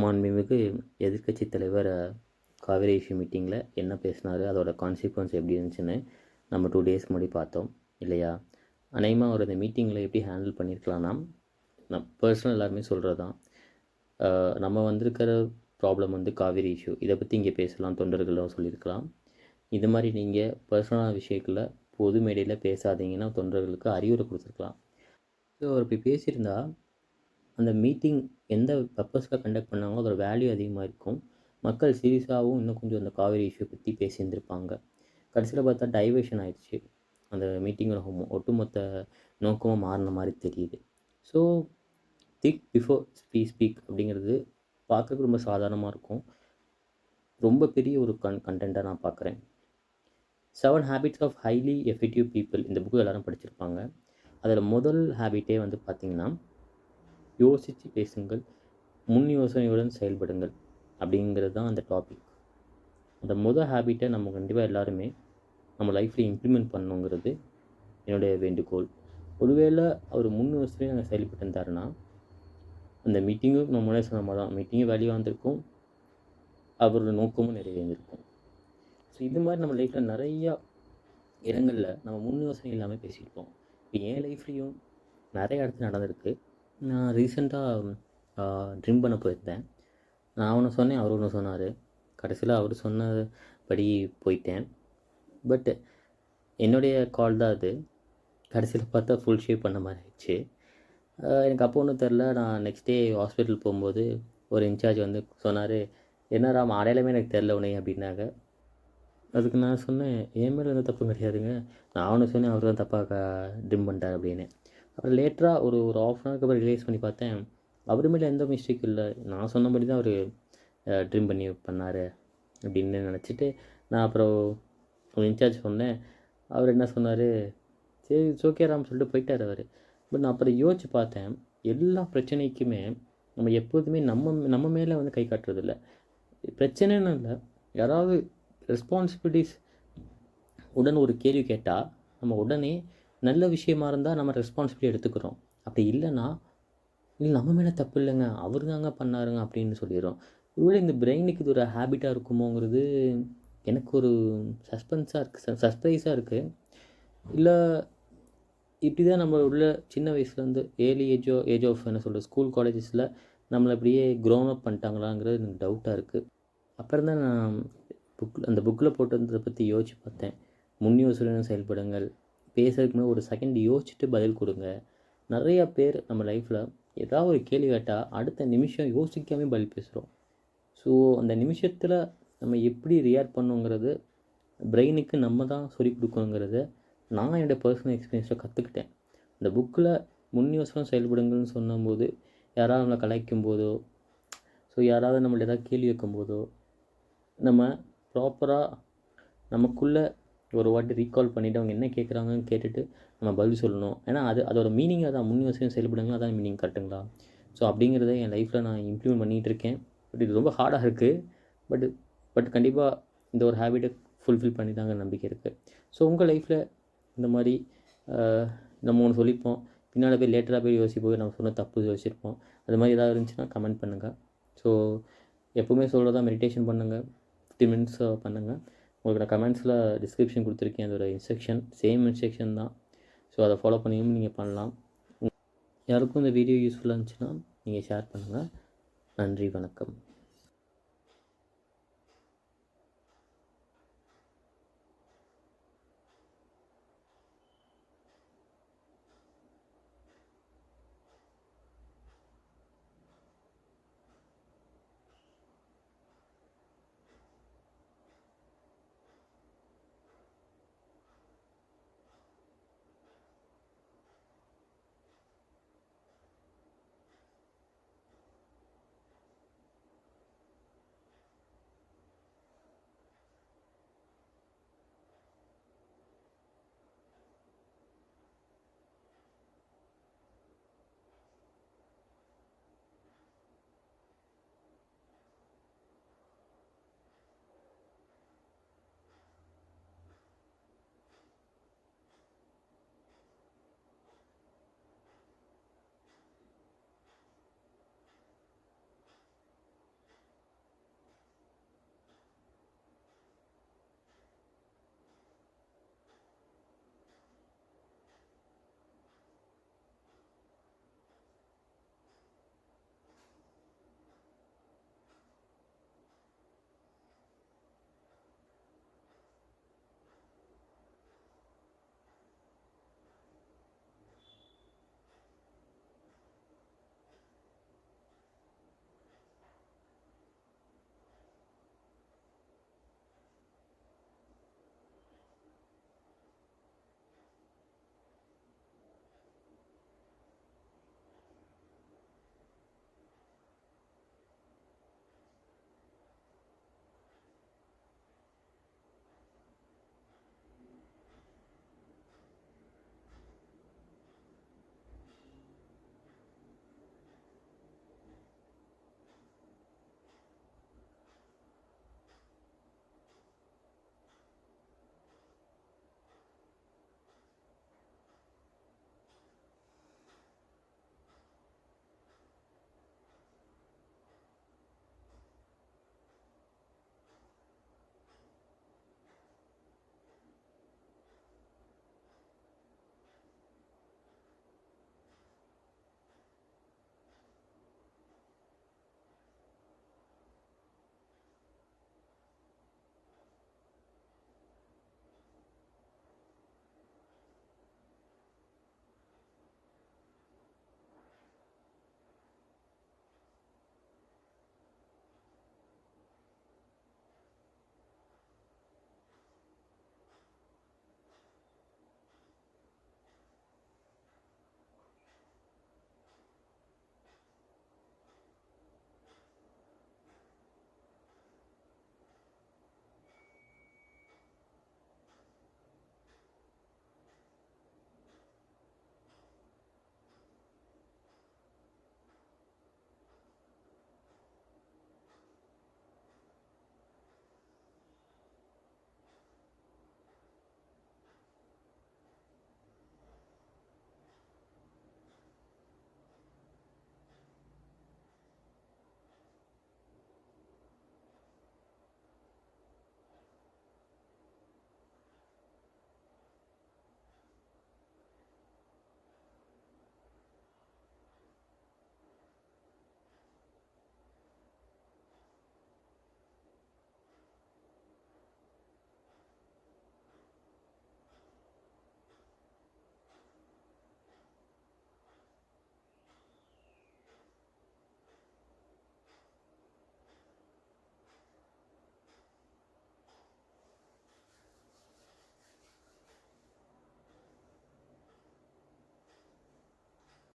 மாண்புமிகு எதிர்க்கட்சித் தலைவர் காவேரி இஷ்யூ மீட்டிங்கில் என்ன பேசினார், அதோட கான்சிக்வன்ஸ் எப்படி இருந்துச்சுன்னு நம்ம 2 டேஸ் முன்னாடி பார்த்தோம் இல்லையா? அநேகமாக அவர் இந்த மீட்டிங்கில் எப்படி ஹேண்டில் பண்ணியிருக்கலாம்னா, பர்சனல் எல்லாருமே சொல்கிறது தான், நம்ம வந்திருக்கிற ப்ராப்ளம் வந்து காவேரி இஷ்யூ, இதை பற்றி இங்கே பேசலாம், தொண்டர்களும் சொல்லியிருக்கலாம். இது மாதிரி நீங்கள் பர்சனலான விஷயத்தில் பொது மேடையில் பேசாதீங்கன்னா தொண்டர்களுக்கு அறிவுரை கொடுத்துருக்கலாம். ஸோ அவர் இப்படி பேசியிருந்தா அந்த மீட்டிங் எந்த பர்பஸில் கண்டக்ட் பண்ணாங்களோ அதோட வேல்யூ அதிகமாக இருக்கும். மக்கள் சீரியஸாகவும் இன்னும் கொஞ்சம் அந்த காவேரி இஷ்யூ பற்றி பேசியிருந்திருப்பாங்க. கடைசியில் பார்த்தா டைவர்ஷன் ஆயிடுச்சு. அந்த மீட்டிங்கோட ஒட்டுமொத்த நோக்கமாக மாறின மாதிரி தெரியுது. ஸோ திங்க் பிஃபோர் ஸ்பீக் அப்படிங்கிறது பார்க்குறதுக்கு ரொம்ப சாதாரணமாக இருக்கும். ரொம்ப பெரிய ஒரு கண்டென்ட்டாக நான் பார்க்குறேன். 7 habits of highly effective people இந்த புக்கு எல்லோரும் படிச்சிருப்பாங்க. அதில் முதல் ஹேபிட்டே வந்து பார்த்திங்கன்னா, யோசித்து பேசுங்கள், முன் யோசனையுடன் செயல்படுங்கள் அப்படிங்கிறது தான் அந்த டாபிக். அந்த ஹேபிட்டை நம்ம கண்டிப்பாக எல்லாருமே நம்ம லைஃப்பில் இம்ப்ளிமெண்ட் பண்ணணுங்கிறது என்னுடைய வேண்டுகோள். ஒருவேளை அவர் முன் யோசனையும் நாங்கள் செயல்பட்டு இருந்தாருன்னா அந்த மீட்டிங்கும் நம்ம முன்னாடி சொன்ன மாதிரி தான், மீட்டிங்கும் வேல்யூ வந்திருக்கும், அவரோட நோக்கமும் நிறைவேறியிருக்கும். ஸோ இது மாதிரி நம்ம லைஃப்பில் நிறையா இடங்களில் நம்ம முன் யோசனை இல்லாமல் பேசியிருப்போம். இப்போ என் லைஃப்லேயும் நிறைய இடத்துல நடந்திருக்கு. நான் ரீசெண்டாக ட்ரிம் பண்ண போயிருந்தேன். நான் ஒன்று சொன்னேன், அவர் ஒன்று சொன்னார். கடைசியில் அவர் சொன்னபடி போயிட்டேன். பட் என்னுடைய கால் தான் அது. கடைசியில் பார்த்தா ஃபுல் ஷேவ் பண்ண மாதிரி ஆயிடுச்சு. எனக்கு அப்போ ஒன்றும் தெரில. நான் நெக்ஸ்ட் டே ஹாஸ்பிட்டல் போகும்போது ஒரு இன்சார்ஜ் வந்து சொன்னார், என்னடா அடையாளமே எனக்கு தெரில உனே அப்படின்னாங்க. அதுக்கு நான் சொன்னேன், என் மேலே எந்த தப்பும் கிடையாதுங்க, நான் ஒன்று சொன்னேன், அவர் தான் தப்பாக ட்ரிம் பண்ணிட்டார் அப்படின்னு. அப்புறம் லேட்டராக ஒரு 1/2 hour அப்புறம் ரிலைஸ் பண்ணி பார்த்தேன், அவர் மேலே எந்த மிஸ்டேக்கும் இல்லை, நான் சொன்னபடி தான் அவர் ட்ரிம் பண்ணார் அப்படின்னு நினச்சிட்டு நான் அப்புறம் ஒரு இன்சார்ஜ் சொன்னேன். அவர் என்ன சொன்னார், சரி இட்ஸ் ஓகே ராம் சொல்லிட்டு போயிட்டார் அவர். பட் நான் அப்புறம் யோசிச்சு பார்த்தேன், எல்லா பிரச்சனைக்குமே நம்ம எப்போதுமே நம்ம மேலே வந்து கை காட்டுறதில்ல. பிரச்சனைன்னு இல்லை, யாராவது ரெஸ்பான்சிபிலிட்டிஸ் உடன் ஒரு கேள்வி கேட்டால் நம்ம உடனே நல்ல விஷயமா இருந்தால் நம்ம ரெஸ்பான்சிபிலிட்டி எடுத்துக்கிறோம். அப்படி இல்லைன்னா, இல்லை நம்ம மேலே தப்பு இல்லைங்க, அவர் தாங்க பண்ணாருங்க அப்படின்னு சொல்லிடுறோம். ஒருவேளை இந்த பிரெயினுக்கு இது ஒரு ஹேபிட்டாக இருக்குமோங்கிறது எனக்கு ஒரு சர்ப்ரைஸாக இருக்குது. இல்லை இப்படி தான் நம்ம உள்ள சின்ன வயசுலேருந்து ஏர்லி ஏஜ் ஆஃப் என்ன சொல்கிறது, ஸ்கூல் காலேஜஸில் நம்மளை அப்படியே க்ரோன் அப் பண்ணிட்டாங்களாங்கிறது எனக்கு டவுட்டாக இருக்குது. அப்புறம் தான் நான் அந்த புக்கில் போட்டிருந்ததை பற்றி யோசித்து பார்த்தேன். முன் யோசனையுடன் செயல்படுங்கள், பேசுறதுக்கு முன்னாடி ஒரு செகண்ட் யோசிச்சுட்டு பதில் கொடுங்க. நிறையா பேர் நம்ம லைஃப்பில் ஏதாவது ஒரு கேள்வி கேட்டால் அடுத்த நிமிஷம் யோசிக்காமே பதில் பேசுகிறோம். ஸோ அந்த நிமிஷத்தில் நம்ம எப்படி ரியாக்ட் பண்ணுங்கிறது பிரெயினுக்கு நம்ம தான் சொல்லிக் கொடுக்கணுங்கிறத நான் என்னோடய பர்சனல் எக்ஸ்பீரியன்ஸில் கற்றுக்கிட்டேன். இந்த புக்கில் முன் யோசனை செயல்படுங்கள்னு சொன்னபோது, யாராவது நம்மளை கலாய்க்கும் போதோ, ஸோ யாராவது நம்மளை ஏதாவது கேள்வி வைக்கும் போதோ, நம்ம ப்ராப்பராக நமக்குள்ளே ஒரு வாட்டி ரீகால் பண்ணிவிட்டு அவங்க என்ன கேட்குறாங்கன்னு கேட்டுட்டு நம்ம பதில் சொல்லணும். ஏன்னா அதோட மீனிங்காக தான், முன் யோசனை செயல்படுங்களா அதான் மீனிங், கரெக்டுங்களா? ஸோ அப்படிங்கிறத என் லைஃப்பில் நான் இம்ப்ளிமெண்ட் பண்ணிகிட்டு இருக்கேன். பட் இது ரொம்ப ஹார்டாக இருக்குது. பட் கண்டிப்பாக இந்த ஒரு ஹேபிட்டை ஃபுல்ஃபில் பண்ணி தாங்க நம்பிக்கை இருக்குது. ஸோ உங்கள் லைஃப்பில் இந்த மாதிரி நம்ம ஒன்று சொல்லிப்போம், பின்னால் போய் லேட்டராக போய் யோசிப்போம், நம்ம சொன்ன தப்பு யோசிச்சிருப்போம். அது மாதிரி ஏதாவது இருந்துச்சுன்னா கமெண்ட் பண்ணுங்கள். ஸோ எப்போவுமே சொல்கிறதா, மெடிடேஷன் பண்ணுங்கள், 50 minutes பண்ணுங்கள். உங்களுக்கு நான் கமெண்ட்ஸில் டிஸ்கிரிப்ஷன் கொடுத்துருக்கேன், அதோட இன்ஸ்ட்ரக்ஷன் சேம் இன்ஸ்ட்ரக்ஷன் தான். ஸோ அதை ஃபாலோ பண்ணியும் நீங்கள் பண்ணலாம். யாருக்கும் இந்த வீடியோ யூஸ்ஃபுல்லாக இருந்துச்சுன்னா நீங்கள் ஷேர் பண்ணுங்கள். நன்றி, வணக்கம்.